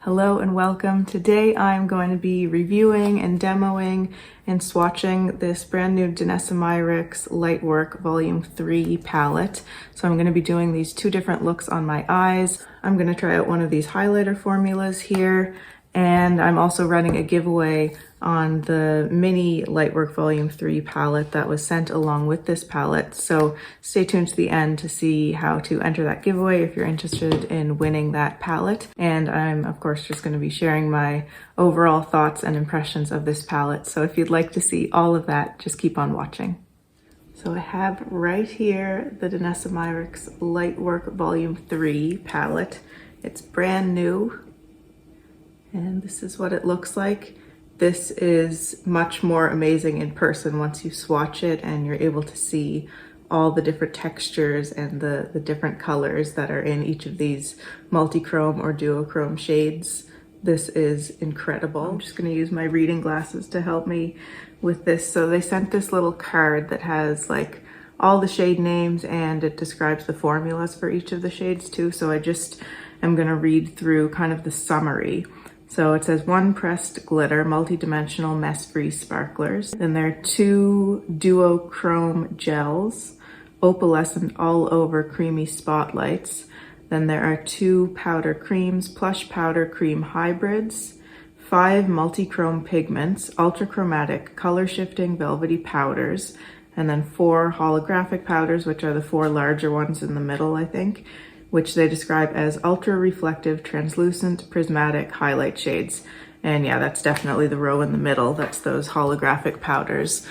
Hello and welcome. Today I'm going to be reviewing and demoing and swatching this brand new Danessa Myricks Lightwork Volume 3 palette. So I'm going to be doing these two different looks on my eyes. I'm going to try out one of these highlighter formulas here, and I'm also running a giveaway on the Mini Lightwork Volume 3 palette that was sent along with this palette. So stay tuned to the end to see how to enter that giveaway if you're interested in winning that palette. And I'm of course just going to be sharing my overall thoughts and impressions of this palette. So if you'd like to see all of that, just keep on watching. So I have right here the Danessa Myricks Lightwork Volume 3 palette. It's brand new, and this is what it looks like. This is much more amazing in person once you swatch it and you're able to see all the different textures and the different colors that are in each of these multi-chrome or duochrome shades. This is incredible. I'm just going to use my reading glasses to help me with this. So they sent this little card that has like all the shade names, and it describes the formulas for each of the shades too. So I just am going to read through kind of the summary. So it says 1 pressed glitter, multi-dimensional mess-free sparklers. Then there are 2 duochrome gels, opalescent all over creamy spotlights. Then there are 2 powder creams, plush powder cream hybrids, 5 multi-chrome pigments, ultra-chromatic, color-shifting velvety powders, and then 4 holographic powders, which are the 4 larger ones in the middle, I think, which they describe as ultra-reflective, translucent, prismatic highlight shades. And yeah, that's definitely the row in the middle. That's those holographic powders.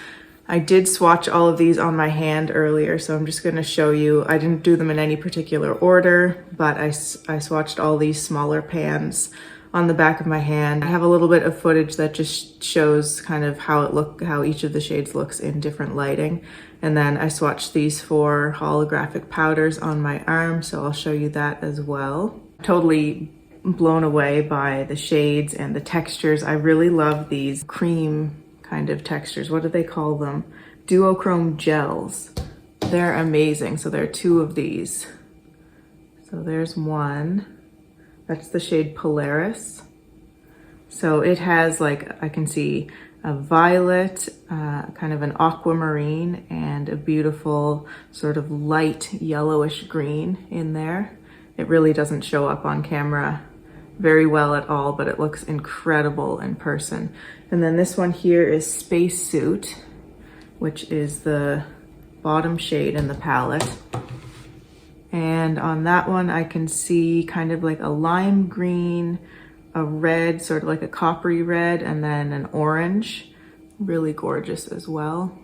I did swatch all of these on my hand earlier, so I'm just going to show you. I didn't do them in any particular order, but I swatched all these smaller pans on the back of my hand. I have a little bit of footage that just shows kind of how each of the shades looks in different lighting. And then I swatched these 4 holographic powders on my arm, so I'll show you that as well. Totally blown away by the shades and the textures. I really love these cream kind of textures. What do they call them? Duochrome gels. They're amazing. So there are 2 of these. So there's one. That's the shade Polaris. So it has, like, I can see a violet, kind of an aquamarine, and a beautiful sort of light yellowish green in there. It really doesn't show up on camera very well at all, but it looks incredible in person. And then this one here is Spacesuit, which is the bottom shade in the palette. And on that one, I can see kind of like a lime green, a red, sort of like a coppery red, and then an orange. Really gorgeous as well.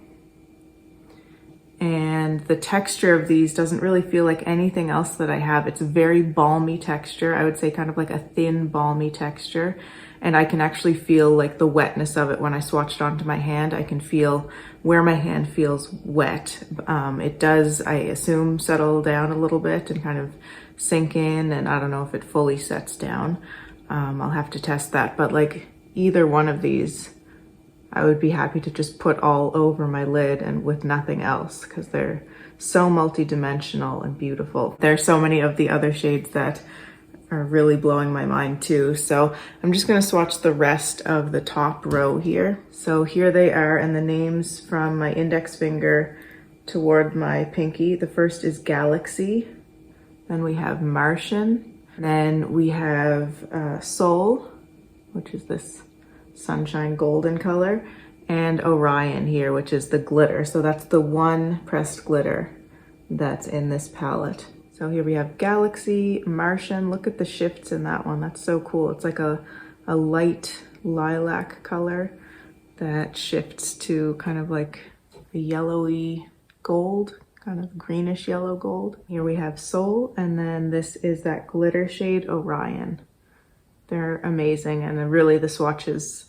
And the texture of these doesn't really feel like anything else that I have. It's a very balmy texture. I would say kind of like a thin, balmy texture. And I can actually feel like the wetness of it when I swatched onto my hand. I can feel where my hand feels wet. It does, I assume, settle down a little bit and kind of sink in, and I don't know if it fully sets down. I'll have to test that, but like either one of these, I would be happy to just put all over my lid and with nothing else, because they're so multi-dimensional and beautiful. There are so many of the other shades that are really blowing my mind too. So I'm just going to swatch the rest of the top row here. So here they are, and the names from my index finger toward my pinky. The first is Galaxy. Then we have Martian. Then we have Soul, which is this sunshine golden color, and Orion here, which is the glitter. So that's the 1 pressed glitter that's in this palette. So here we have Galaxy, Martian. Look at the shifts in that one. That's so cool. It's like a light lilac color that shifts to kind of like a yellowy gold, kind of greenish yellow gold. Here we have Soul, and then this is that glitter shade Orion. They're amazing, and really the swatches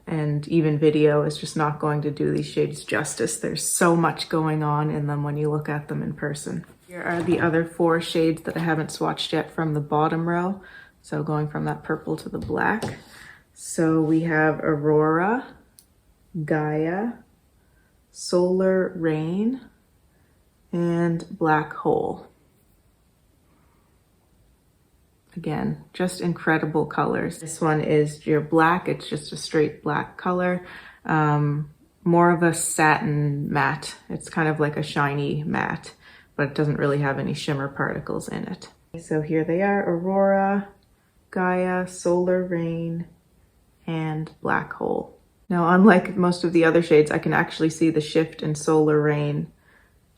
and even video is just not going to do these shades justice. There's so much going on in them when you look at them in person. Here are the other 4 shades that I haven't swatched yet from the bottom row. So going from that purple to the black. So we have Aurora, Gaia, Solar Rain, and Black Hole. Again, just incredible colors. This one is your black. It's just a straight black color. More of a satin matte. It's kind of like a shiny matte, but it doesn't really have any shimmer particles in it. So here they are: Aurora, Gaia, Solar Rain, and Black Hole. Now, unlike most of the other shades, I can actually see the shift in Solar Rain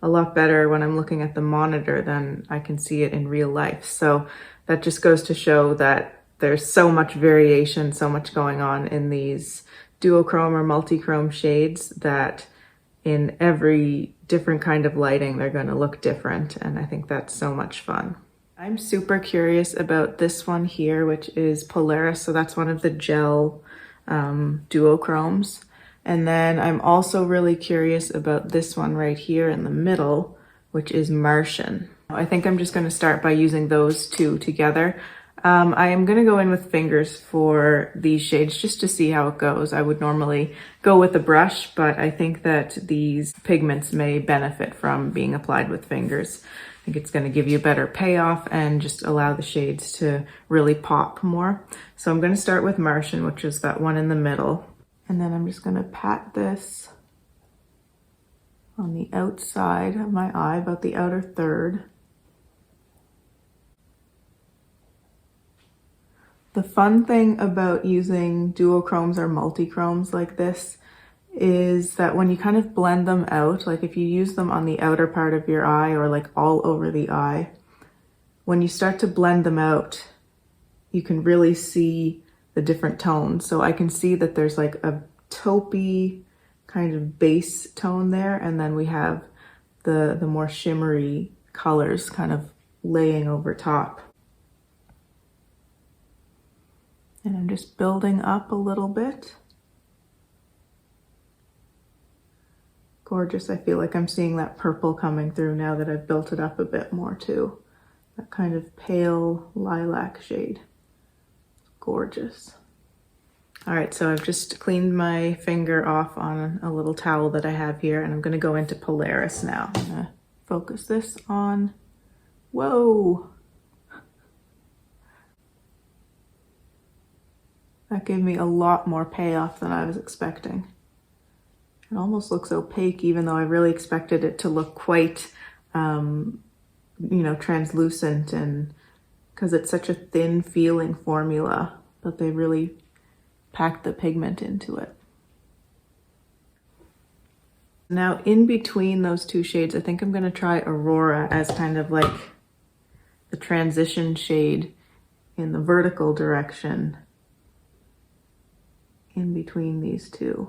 a lot better when I'm looking at the monitor than I can see it in real life. So that just goes to show that there's so much variation, so much going on in these duochrome or multi-chrome shades that in every different kind of lighting, they're going to look different. And I think that's so much fun. I'm super curious about this one here, which is Polaris. So that's one of the gel duochromes. And then I'm also really curious about this one right here in the middle, which is Martian. I think I'm just going to start by using those two together. I am going to go in with fingers for these shades just to see how it goes. I would normally go with a brush, but I think that these pigments may benefit from being applied with fingers. I think it's going to give you a better payoff and just allow the shades to really pop more. So I'm going to start with Martian, which is that one in the middle. And then I'm just going to pat this on the outside of my eye, about the outer third. The fun thing about using duochromes or multichromes like this is that when you kind of blend them out, like if you use them on the outer part of your eye or like all over the eye, when you start to blend them out, you can really see the different tones. So I can see that there's like a taupey kind of base tone there, and then we have the more shimmery colors kind of laying over top. And I'm just building up a little bit. Gorgeous. I feel like I'm seeing that purple coming through now that I've built it up a bit more too. That kind of pale lilac shade. Gorgeous. All right, so I've just cleaned my finger off on a little towel that I have here, and I'm gonna go into Polaris now. I'm gonna focus this on, whoa. That gave me a lot more payoff than I was expecting. It almost looks opaque, even though I really expected it to look quite, translucent, and because it's such a thin feeling formula that they really packed the pigment into it. Now in between those two shades, I think I'm going to try Aurora as kind of like the transition shade in the vertical direction in between these two.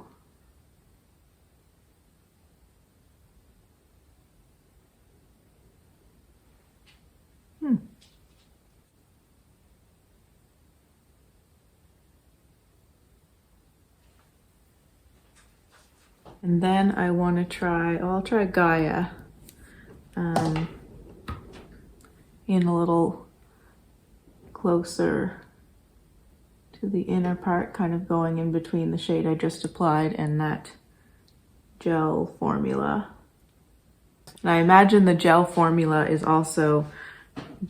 And then I want to try, I'll try Gaia in a little closer to the inner part, kind of going in between the shade I just applied and that gel formula. And I imagine the gel formula is also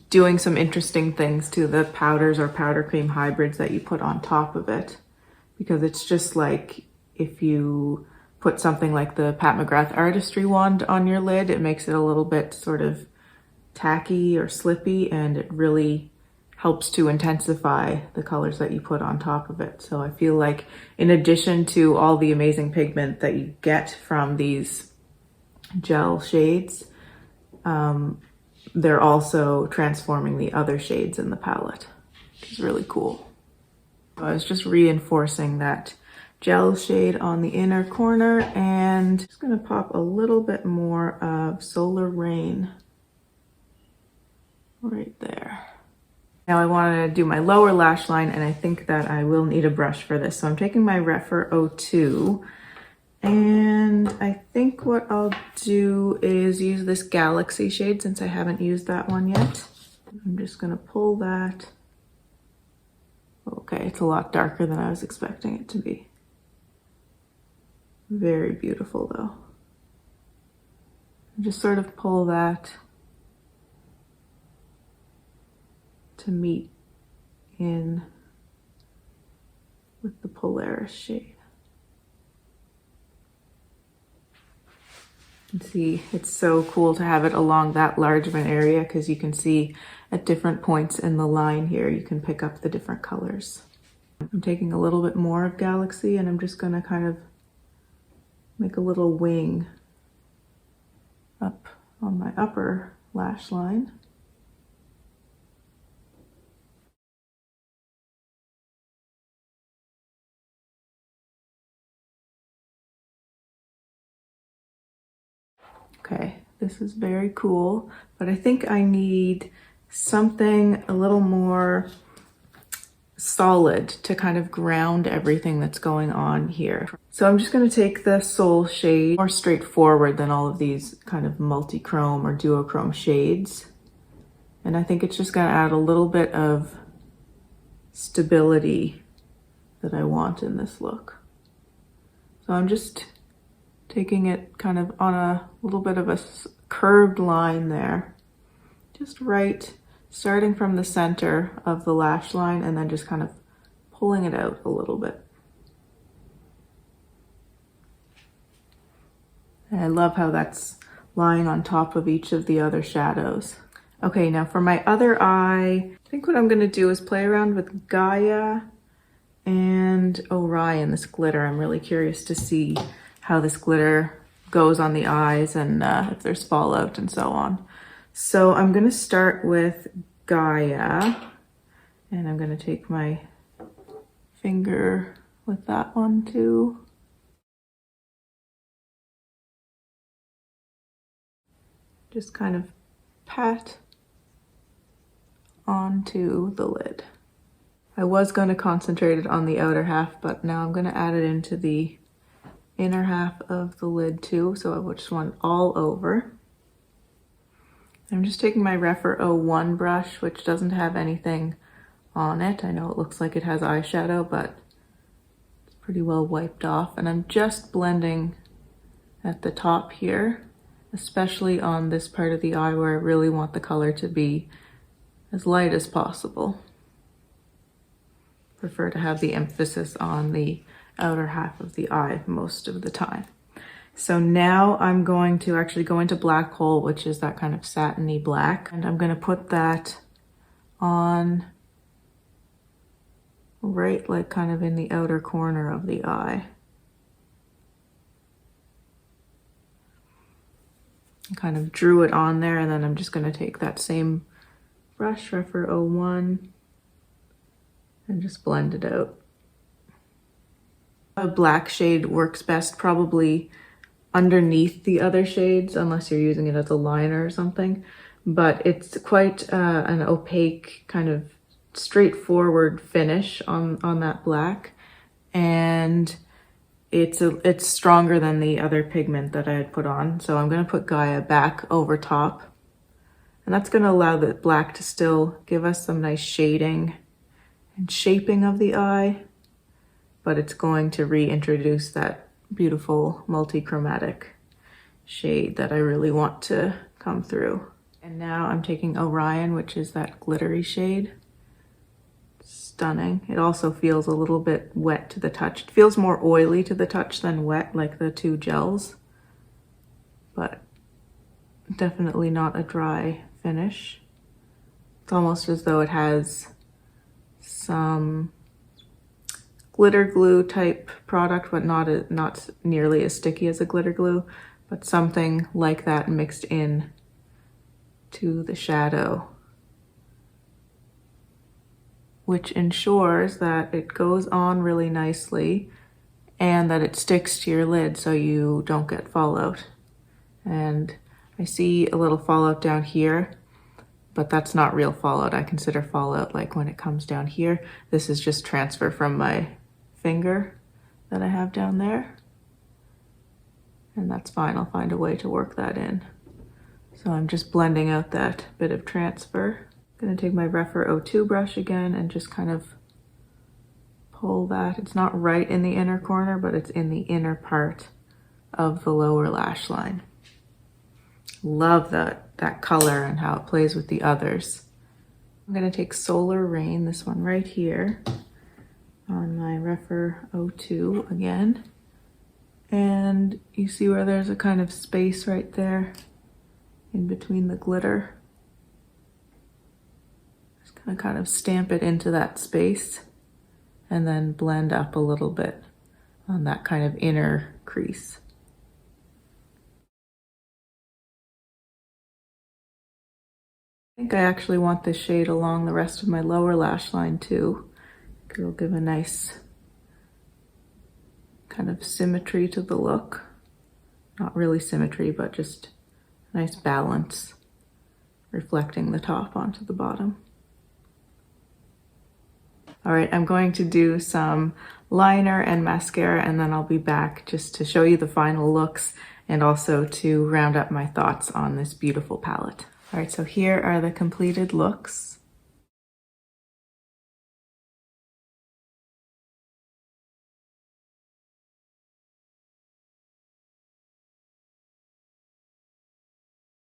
doing some interesting things to the powders or powder cream hybrids that you put on top of it, because it's just like if you put something like the Pat McGrath Artistry wand on your lid, it makes it a little bit sort of tacky or slippy, and it really helps to intensify the colors that you put on top of it. So I feel like in addition to all the amazing pigment that you get from these gel shades, they're also transforming the other shades in the palette, which is really cool. So I was just reinforcing that gel shade on the inner corner, and just gonna pop a little bit more of Solar Rain right there. Now I want to do my lower lash line, and I think that I will need a brush for this. So I'm taking my Rephr 02, and I think what I'll do is use this Galaxy shade since I haven't used that one yet. I'm just gonna pull that. Okay, it's a lot darker than I was expecting it to be. Very beautiful though. Just sort of pull that to meet in with the Polaris shade. You can see it's so cool to have it along that large of an area because you can see at different points in the line here, you can pick up the different colors. I'm taking a little bit more of Galaxy and I'm just gonna kind of make a little wing up on my upper lash line. Okay, this is very cool, but I think I need something a little more solid to kind of ground everything that's going on here. So I'm just going to take the Soul shade, more straightforward than all of these kind of multi-chrome or duochrome shades. And I think it's just going to add a little bit of stability that I want in this look. So I'm just taking it kind of on a little bit of a curved line there, just right, starting from the center of the lash line and then just kind of pulling it out a little bit. And I love how that's lying on top of each of the other shadows. Okay, now for my other eye, I think what I'm gonna do is play around with Gaia and Orion, this glitter. I'm really curious to see how this glitter goes on the eyes and if there's fallout and so on. So I'm gonna start with Gaia and I'm gonna take my finger with that one too. Just kind of pat onto the lid. I was going to concentrate it on the outer half, but now I'm going to add it into the inner half of the lid too, so I just want it all over. I'm just taking my Rephr 01 brush, which doesn't have anything on it. I know it looks like it has eyeshadow, but it's pretty well wiped off. And I'm just blending at the top here, especially on this part of the eye where I really want the color to be as light as possible. Prefer to have the emphasis on the outer half of the eye most of the time. So now I'm going to actually go into Black Hole, which is that kind of satiny black, and I'm going to put that on right like kind of in the outer corner of the eye. I kind of drew it on there, and then I'm just going to take that same brush, Rephr 01, and just blend it out. A black shade works best probably underneath the other shades, unless you're using it as a liner or something, but it's quite an opaque kind of straightforward finish on that black, and it's stronger than the other pigment that I had put on. So I'm going to put Gaia back over top, and that's going to allow the black to still give us some nice shading and shaping of the eye, but it's going to reintroduce that beautiful multi-chromatic shade that I really want to come through. And now I'm taking Orion, which is that glittery shade. Stunning. It also feels a little bit wet to the touch. It feels more oily to the touch than wet, like the two gels, but definitely not a dry finish. It's almost as though it has some glitter glue type product, but not nearly as sticky as a glitter glue, but something like that mixed in to the shadow, which ensures that it goes on really nicely and that it sticks to your lid so you don't get fallout. And I see a little fallout down here, but that's not real fallout. I consider fallout like when it comes down here. This is just transfer from my finger that I have down there, and that's fine. I'll find a way to work that in. So I'm just blending out that bit of transfer. I'm gonna take my Rephr 02 brush again and just kind of pull that. It's not right in the inner corner, but it's in the inner part of the lower lash line. Love that color and how it plays with the others. I'm gonna take Solar Rain, this one right here, on my Refer 02 again. And you see where there's a kind of space right there in between the glitter. Just gonna kind of stamp it into that space and then blend up a little bit on that kind of inner crease. I think I actually want this shade along the rest of my lower lash line too. It'll give a nice kind of symmetry to the look. Not really symmetry, but just nice balance, reflecting the top onto the bottom. All right, I'm going to do some liner and mascara, and then I'll be back just to show you the final looks and also to round up my thoughts on this beautiful palette. All right, so here are the completed looks.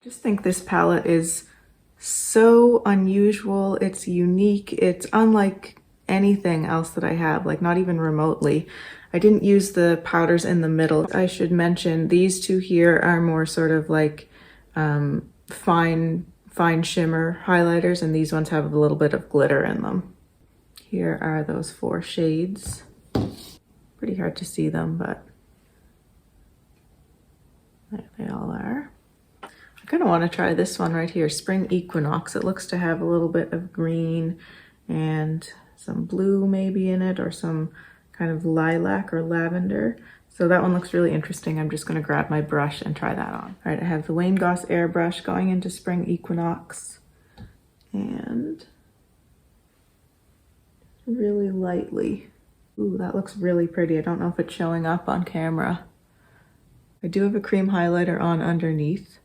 I just think this palette is so unusual. It's unique. It's unlike anything else that I have, like not even remotely. I didn't use the powders in the middle. I should mention these two here are more sort of like fine shimmer highlighters, and these ones have a little bit of glitter in them. Here are those 4 shades. Pretty hard to see them, but there they all are. I kind of want to try this one right here, Spring Equinox. It looks to have a little bit of green and some blue maybe in it, or some kind of lilac or lavender. So that one looks really interesting. I'm just going to grab my brush and try that on. All right, I have the Wayne Goss airbrush going into Spring Equinox, and really lightly. Ooh, that looks really pretty. I don't know if it's showing up on camera. I do have a cream highlighter on underneath,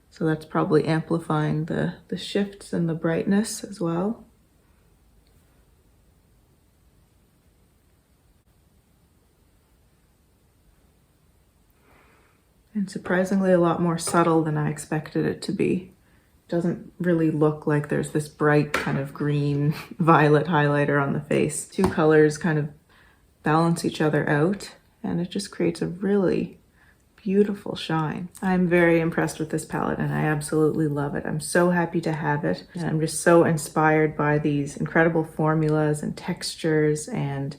so that's probably amplifying the shifts and the brightness as well. And surprisingly a lot more subtle than I expected it to be. It doesn't really look like there's this bright kind of green violet highlighter on the face. 2 colors kind of balance each other out, and it just creates a really beautiful shine. I'm very impressed with this palette, and I absolutely love it. I'm so happy to have it, and I'm just so inspired by these incredible formulas and textures and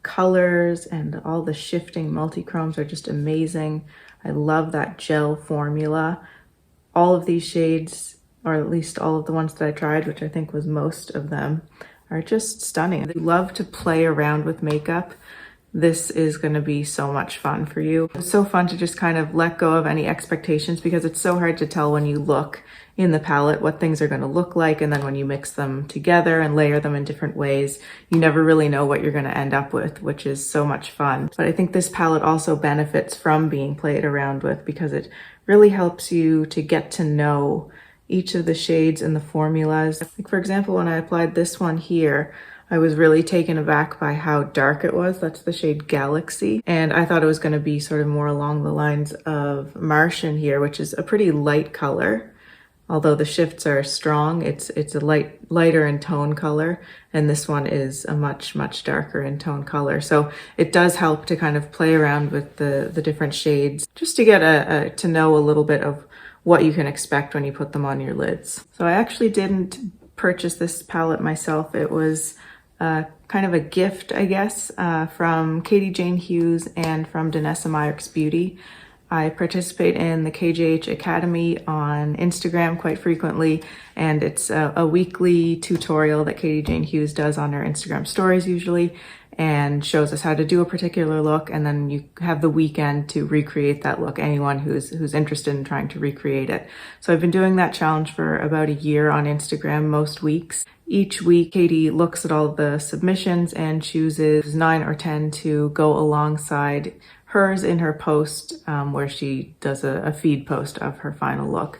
colors, and all the shifting multi-chromes are just amazing. I love that gel formula. All of these shades, or at least all of the ones that I tried, which I think was most of them, are just stunning. If you love to play around with makeup, this is going to be so much fun for you. It's so fun to just kind of let go of any expectations, because it's so hard to tell when you look in the palette what things are going to look like, and then when you mix them together and layer them in different ways, you never really know what you're going to end up with, which is so much fun. But I think this palette also benefits from being played around with, because it really helps you to get to know each of the shades and the formulas. Like for example, when I applied this one here, I was really taken aback by how dark it was. That's the shade Galaxy. And I thought it was going to be sort of more along the lines of Martian here, which is a pretty light color. Although the shifts are strong, it's a lighter in tone color, and this one is a much darker in tone color. So it does help to kind of play around with the different shades, just to get to know a little bit of what you can expect when you put them on your lids. So I actually didn't purchase this palette myself. It was kind of a gift, I guess, from Katie Jane Hughes and from Danessa Myricks Beauty. I participate in the KJH Academy on Instagram quite frequently, and it's a weekly tutorial that Katie Jane Hughes does on her Instagram stories usually, and shows us how to do a particular look, and then you have the weekend to recreate that look, anyone who's interested in trying to recreate it. So I've been doing that challenge for about a year on Instagram most weeks. Each week, Katie looks at all the submissions and chooses 9 or 10 to go alongside hers in her post, where she does a feed post of her final look.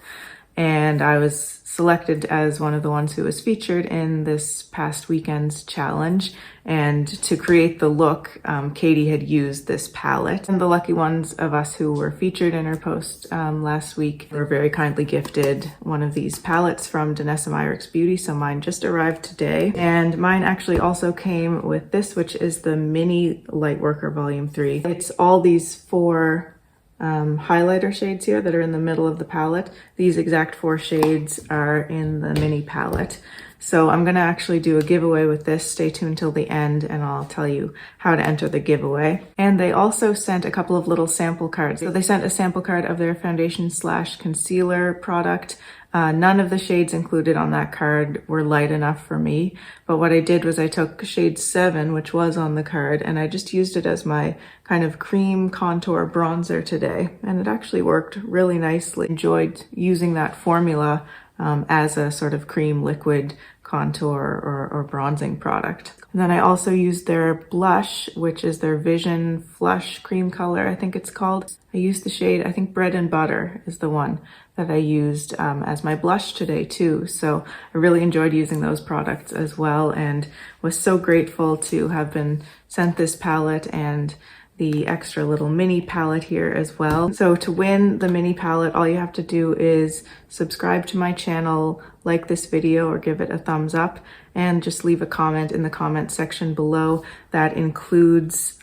and I was selected as one of the ones who was featured in this past weekend's challenge. And to create the look, Katie had used this palette. And the lucky ones of us who were featured in her post last week were very kindly gifted one of these palettes from Danessa Myricks Beauty. So mine just arrived today. And mine actually also came with this, which is the Mini Lightwork Volume 3. It's all these 4 highlighter shades here that are in the middle of the palette. These exact 4 shades are in the mini palette. So I'm gonna actually do a giveaway with this. Stay tuned till the end and I'll tell you how to enter the giveaway. And they also sent a couple of little sample cards. So they sent a sample card of their foundation / concealer product. None of the shades included on that card were light enough for me, but what I did was I took shade 7, which was on the card, and I just used it as my kind of cream contour bronzer today, and it actually worked really nicely. Enjoyed using that formula as a sort of cream liquid contour or bronzing product. And then I also used their blush, which is their Vision Flush Cream Color, I think it's called. I used the shade, I think Bread and Butter is the one that I used as my blush today too. So I really enjoyed using those products as well and was so grateful to have been sent this palette and the extra little mini palette here as well. So to win the mini palette, all you have to do is subscribe to my channel, like this video or give it a thumbs up, and just leave a comment in the comment section below that includes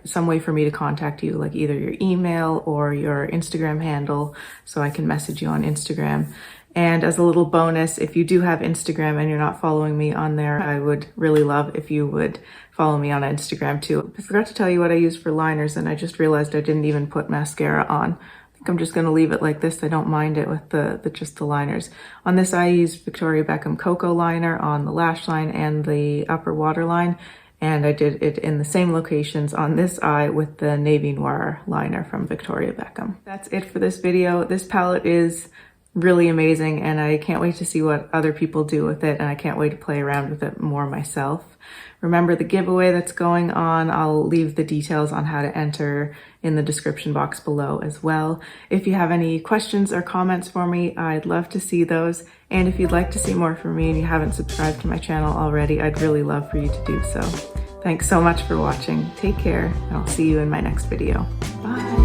some way for me to contact you, like either your email or your Instagram handle, so I can message you on Instagram. And as a little bonus, if you do have Instagram and you're not following me on there, I would really love if you would follow me on Instagram too. I forgot to tell you what I use for liners, and I just realized I didn't even put mascara on. I think I'm just gonna leave it like this. I don't mind it with just the liners. On this, I use Victoria Beckham Cocoa Liner on the lash line and the upper waterline. And I did it in the same locations on this eye with the Navy Noir liner from Victoria Beckham. That's it for this video. This palette is really amazing and I can't wait to see what other people do with it, and I can't wait to play around with it more myself. Remember the giveaway that's going on. I'll leave the details on how to enter in the description box below as well. If you have any questions or comments for me, I'd love to see those. And if you'd like to see more from me and you haven't subscribed to my channel already, I'd really love for you to do so. Thanks so much for watching. Take care, and I'll see you in my next video. Bye.